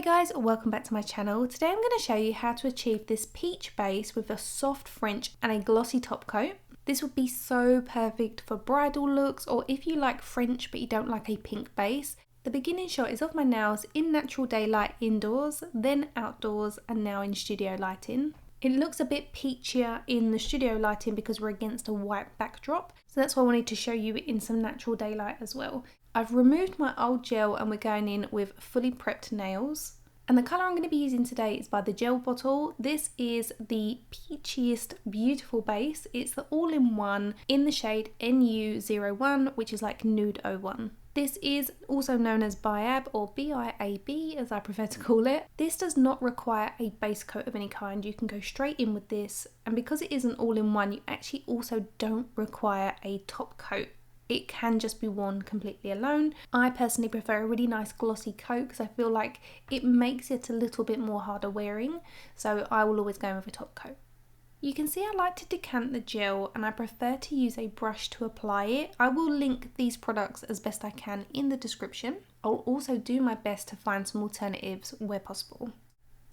guys, welcome back to my channel. Today I'm going to show you how to achieve this peach base with a soft French and a glossy top coat. This would be so perfect for bridal looks, or if you like French but you don't like a pink base. The beginning shot is of my nails in natural daylight indoors, then outdoors, and now in studio lighting. It looks a bit peachier in the studio lighting because we're against a white backdrop, so that's why I wanted to show you in some natural daylight as well. I've removed my old gel and we're going in with fully prepped nails. And the colour I'm going to be using today is by TheGelBottle. This is the peachiest beautiful base. It's the all-in-one in the shade NU01, which is like Nude 01. This is also known as Biab, or B-I-A-B as I prefer to call it. This does not require a base coat of any kind. You can go straight in with this, and because it isn't all-in-one, you actually also don't require a top coat. It can just be worn completely alone. I personally prefer a really nice glossy coat because I feel like it makes it a little bit more harder wearing, so I will always go with a top coat. You can see I like to decant the gel and I prefer to use a brush to apply it. I will link these products as best I can in the description. I'll also do my best to find some alternatives where possible.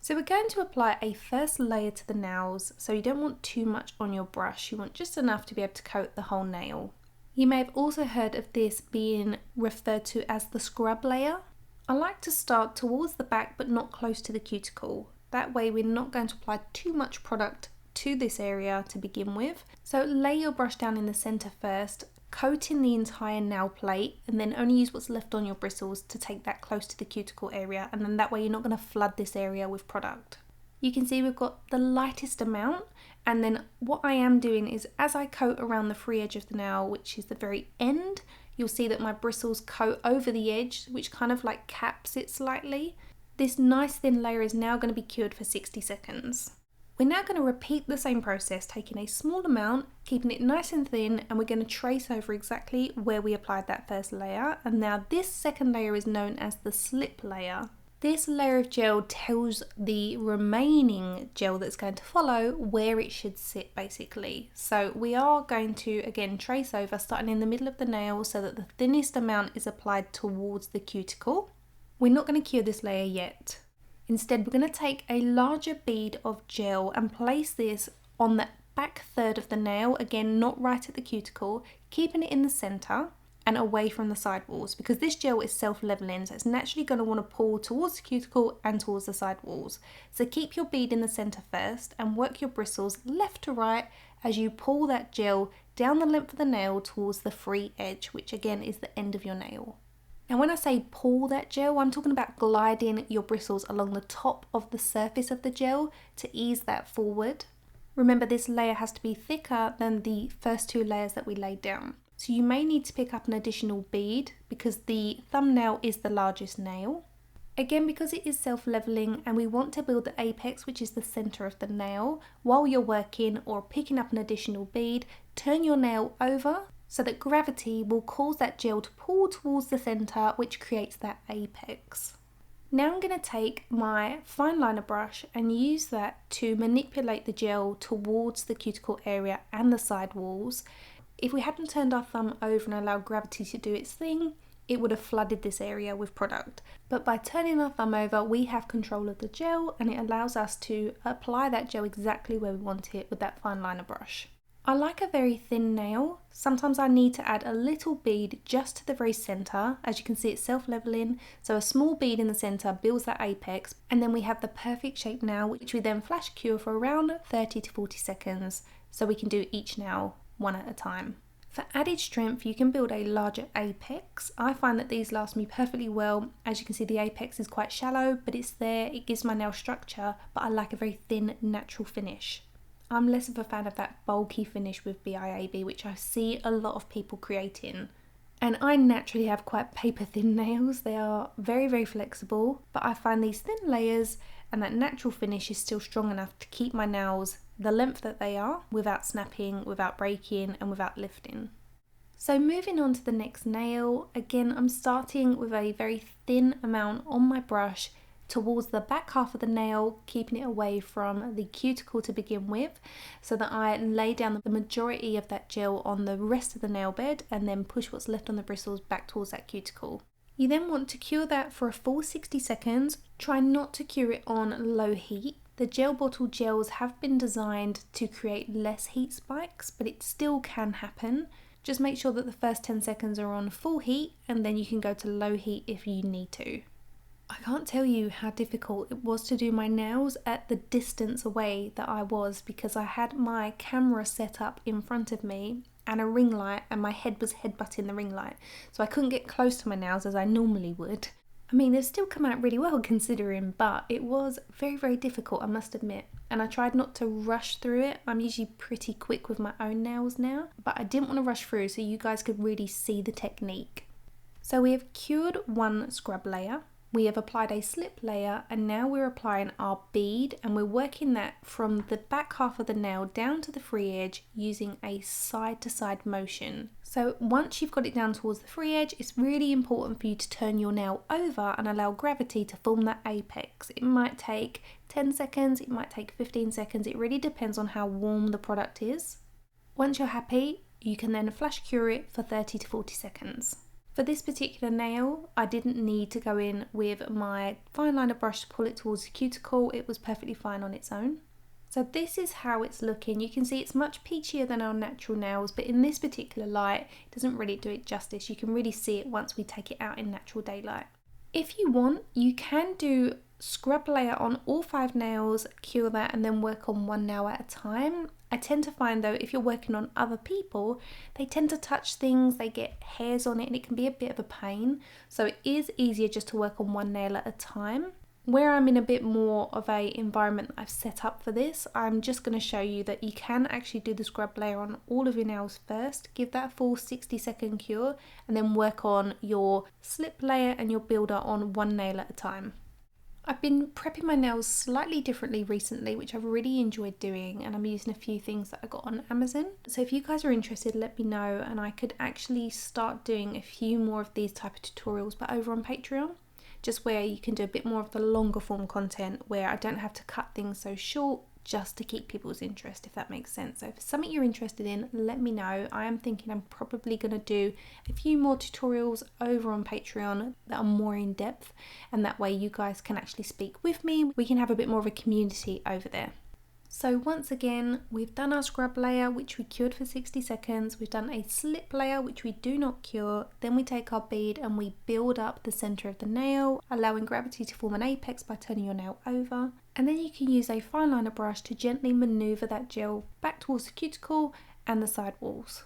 So we're going to apply a first layer to the nails, so you don't want too much on your brush, you want just enough to be able to coat the whole nail. You may have also heard of this being referred to as the scrub layer. I like to start towards the back but not close to the cuticle. That way we're not going to apply too much product to this area to begin with. So lay your brush down in the centre first, coating the entire nail plate, and then only use what's left on your bristles to take that close to the cuticle area, and then that way you're not going to flood this area with product. You can see we've got the lightest amount, and then what I am doing is as I coat around the free edge of the nail, which is the very end, you'll see that my bristles coat over the edge, which kind of like caps it slightly. This nice thin layer is now going to be cured for 60 seconds. We're now going to repeat the same process, taking a small amount, keeping it nice and thin, and we're going to trace over exactly where we applied that first layer. And now this second layer is known as the slip layer. This layer of gel tells the remaining gel that's going to follow where it should sit basically. So we are going to again trace over, starting in the middle of the nail so that the thinnest amount is applied towards the cuticle. We're not going to cure this layer yet. Instead, we're going to take a larger bead of gel and place this on the back third of the nail, again not right at the cuticle, keeping it in the centre and away from the side walls, because this gel is self-leveling, so it's naturally going to want to pull towards the cuticle and towards the side walls. So keep your bead in the centre first and work your bristles left to right as you pull that gel down the length of the nail towards the free edge, which again is the end of your nail. Now when I say pull that gel, I'm talking about gliding your bristles along the top of the surface of the gel to ease that forward. Remember, this layer has to be thicker than the first two layers that we laid down. So you may need to pick up an additional bead because the thumbnail is the largest nail. Again, because it is self-leveling and we want to build the apex, which is the centre of the nail, while you're working or picking up an additional bead, turn your nail over so that gravity will cause that gel to pull towards the centre, which creates that apex. Now I'm going to take my fine liner brush and use that to manipulate the gel towards the cuticle area and the side walls. If we hadn't turned our thumb over and allowed gravity to do its thing, it would have flooded this area with product. But by turning our thumb over, we have control of the gel and it allows us to apply that gel exactly where we want it with that fine liner brush. I like a very thin nail. Sometimes I need to add a little bead just to the very centre. As you can see, it's self-leveling, so a small bead in the centre builds that apex, and then we have the perfect shape nail, which we then flash cure for around 30 to 40 seconds, so we can do each nail one at a time. For added strength, you can build a larger apex. I find that these last me perfectly well. As you can see, the apex is quite shallow, but it's there, it gives my nail structure, but I like a very thin, natural finish. I'm less of a fan of that bulky finish with BIAB, which I see a lot of people creating. And I naturally have quite paper thin nails. They are very, very flexible, but I find these thin layers and that natural finish is still strong enough to keep my nails the length that they are without snapping, without breaking, and without lifting. So moving on to the next nail, again I'm starting with a very thin amount on my brush towards the back half of the nail, keeping it away from the cuticle to begin with, so that I lay down the majority of that gel on the rest of the nail bed and then push what's left on the bristles back towards that cuticle. You then want to cure that for a full 60 seconds. Try not to cure it on low heat. The gel bottle gels have been designed to create less heat spikes, but it still can happen. Just make sure that the first 10 seconds are on full heat, and then you can go to low heat if you need to. I can't tell you how difficult it was to do my nails at the distance away that I was, because I had my camera set up in front of me and a ring light, and my head was headbutting the ring light, so I couldn't get close to my nails as I normally would. I mean, they've still come out really well considering, but it was very, very difficult, I must admit. And I tried not to rush through it. I'm usually pretty quick with my own nails now, but I didn't want to rush through so you guys could really see the technique. So we have cured one scrub layer. We have applied a slip layer, and now we're applying our bead, and we're working that from the back half of the nail down to the free edge using a side to side motion. So once you've got it down towards the free edge, it's really important for you to turn your nail over and allow gravity to form that apex. It might take 10 seconds, it might take 15 seconds, it really depends on how warm the product is. Once you're happy, you can then flash cure it for 30 to 40 seconds. For this particular nail, I didn't need to go in with my fine liner brush to pull it towards the cuticle. It was perfectly fine on its own. So this is how it's looking. You can see it's much peachier than our natural nails, but in this particular light, it doesn't really do it justice. You can really see it once we take it out in natural daylight. If you want, you can do scrub layer on all 5 nails, cure that, and then work on one nail at a time. I tend to find though, if you're working on other people, they tend to touch things, they get hairs on it, and it can be a bit of a pain. So it is easier just to work on one nail at a time. Where I'm in a bit more of a environment that I've set up for this, I'm just going to show you that you can actually do the scrub layer on all of your nails first, give that a full 60-second cure, and then work on your slip layer and your builder on one nail at a time. I've been prepping my nails slightly differently recently, which I've really enjoyed doing, and I'm using a few things that I got on Amazon. So if you guys are interested, let me know, and I could actually start doing a few more of these type of tutorials, but over on Patreon, just where you can do a bit more of the longer form content where I don't have to cut things so short, just to keep people's interest, if that makes sense. So if it's something you're interested in, let me know. I am thinking I'm probably going to do a few more tutorials over on Patreon that are more in depth, and that way you guys can actually speak with me. We can have a bit more of a community over there. So once again, we've done our scrub layer, which we cured for 60 seconds. We've done a slip layer, which we do not cure. Then we take our bead and we build up the center of the nail, allowing gravity to form an apex by turning your nail over. And then you can use a fine liner brush to gently maneuver that gel back towards the cuticle and the side walls.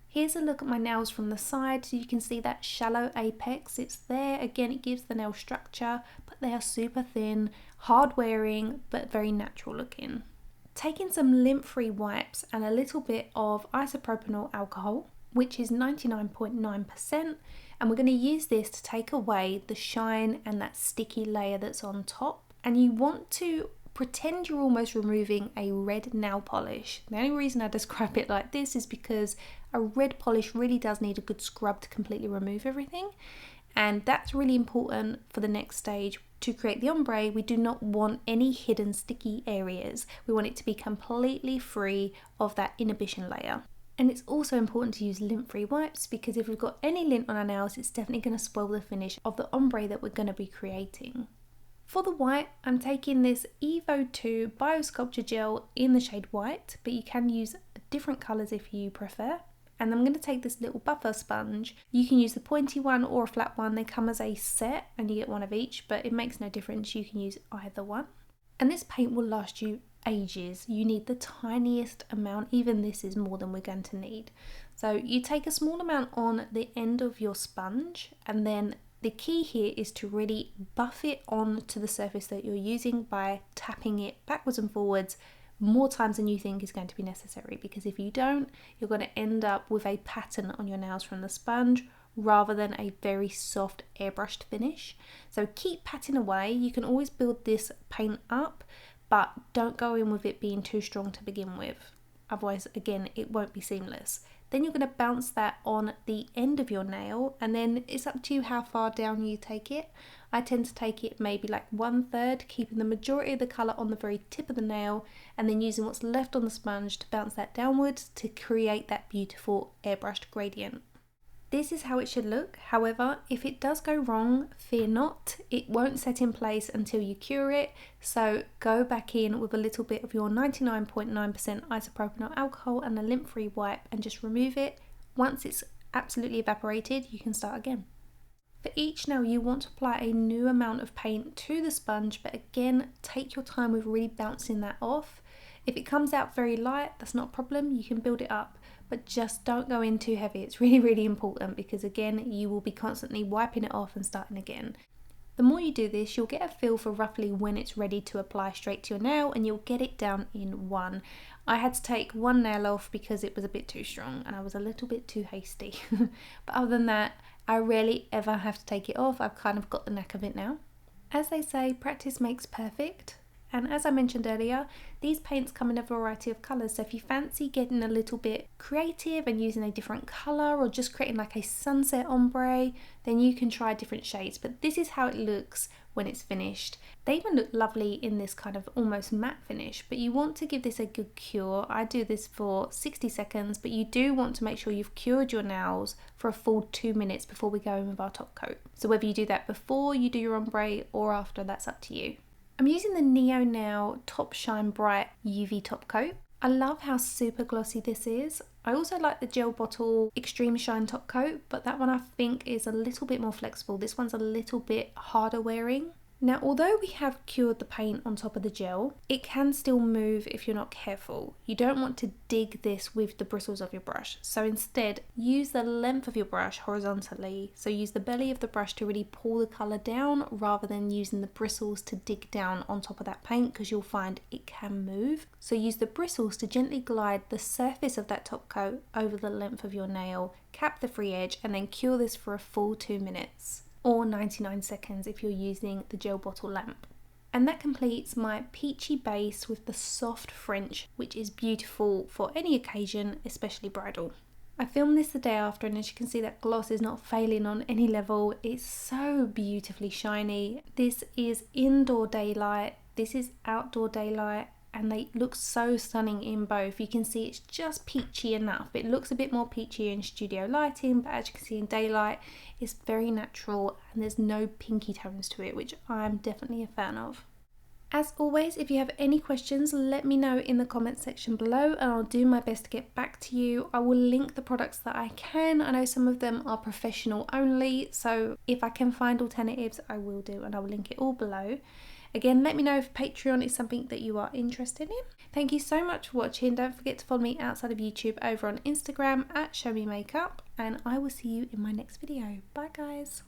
Here's a look at my nails from the side, so you can see that shallow apex. It's there. Again, it gives the nail structure, but they are super thin, hard wearing, but very natural looking. Taking some lint-free wipes and a little bit of isopropanol alcohol, which is 99.9%, and we're going to use this to take away the shine and that sticky layer that's on top. And you want to pretend you're almost removing a red nail polish. The only reason I describe it like this is because a red polish really does need a good scrub to completely remove everything, and that's really important for the next stage. To create the ombre, we do not want any hidden sticky areas. We want it to be completely free of that inhibition layer. And it's also important to use lint-free wipes, because if we've got any lint on our nails, it's definitely going to spoil the finish of the ombre that we're going to be creating. For the white, I'm taking this Evo 2 Biosculpture gel in the shade white, but you can use different colours if you prefer. And I'm going to take this little buffer sponge. You can use the pointy one or a flat one. They come as a set and you get one of each, but it makes no difference. You can use either one. And this paint will last you ages. You need the tiniest amount. Even this is more than we're going to need. So you take a small amount on the end of your sponge, and then the key here is to really buff it onto the surface that you're using by tapping it backwards and forwards more times than you think is going to be necessary, because if you don't, you're going to end up with a pattern on your nails from the sponge rather than a very soft airbrushed finish. So keep patting away. You can always build this paint up, but don't go in with it being too strong to begin with. Otherwise, again, it won't be seamless. Then you're going to bounce that on the end of your nail, and then it's up to you how far down you take it. I tend to take it maybe like 1/3, keeping the majority of the colour on the very tip of the nail, and then using what's left on the sponge to bounce that downwards to create that beautiful airbrushed gradient. This is how it should look. However, if it does go wrong, fear not. It won't set in place until you cure it. So go back in with a little bit of your 99.9% isopropyl alcohol and a lint-free wipe and just remove it. Once it's absolutely evaporated, you can start again. For each nail, you want to apply a new amount of paint to the sponge, but again, take your time with really bouncing that off. If it comes out very light, that's not a problem. You can build it up. But just don't go in too heavy. It's really, really important because again, you will be constantly wiping it off and starting again. The more you do this, you'll get a feel for roughly when it's ready to apply straight to your nail, and you'll get it down in one. I had to take one nail off because it was a bit too strong and I was a little bit too hasty. But other than that, I rarely ever have to take it off. I've kind of got the knack of it now. As they say, practice makes perfect. And as I mentioned earlier, these paints come in a variety of colours, so if you fancy getting a little bit creative and using a different colour or just creating like a sunset ombre, then you can try different shades. But this is how it looks when it's finished. They even look lovely in this kind of almost matte finish, but you want to give this a good cure. I do this for 60 seconds, but you do want to make sure you've cured your nails for a full 2 minutes before we go in with our top coat. So whether you do that before you do your ombre or after, that's up to you. I'm using the NeoNails Top Shine Bright UV Top Coat. I love how super glossy this is. I also like the TheGelBottle Extreme Shine Top Coat, but that one I think is a little bit more flexible. This one's a little bit harder wearing. Now, although we have cured the paint on top of the gel, it can still move if you're not careful. You don't want to dig this with the bristles of your brush. So instead, use the length of your brush horizontally. So use the belly of the brush to really pull the colour down rather than using the bristles to dig down on top of that paint, because you'll find it can move. So use the bristles to gently glide the surface of that top coat over the length of your nail, cap the free edge, and then cure this for a full 2 minutes. Or 99 seconds if you're using the TheGelBottle lamp. And that completes my peachy base with the soft French, which is beautiful for any occasion, especially bridal. I filmed this the day after, and as you can see, that gloss is not failing on any level. It's so beautifully shiny. This is indoor daylight, this is outdoor daylight, and they look so stunning in both. You can see it's just peachy enough. It looks a bit more peachy in studio lighting, but as you can see in daylight, it's very natural and there's no pinky tones to it, which I'm definitely a fan of. As always, if you have any questions, let me know in the comment section below and I'll do my best to get back to you. I will link the products that I can. I know some of them are professional only, so if I can find alternatives, I will do, and I will link it all below. Again, let me know if Patreon is something that you are interested in. Thank you so much for watching. Don't forget to follow me outside of YouTube over on Instagram at ShowMeMakeup, and I will see you in my next video. Bye guys.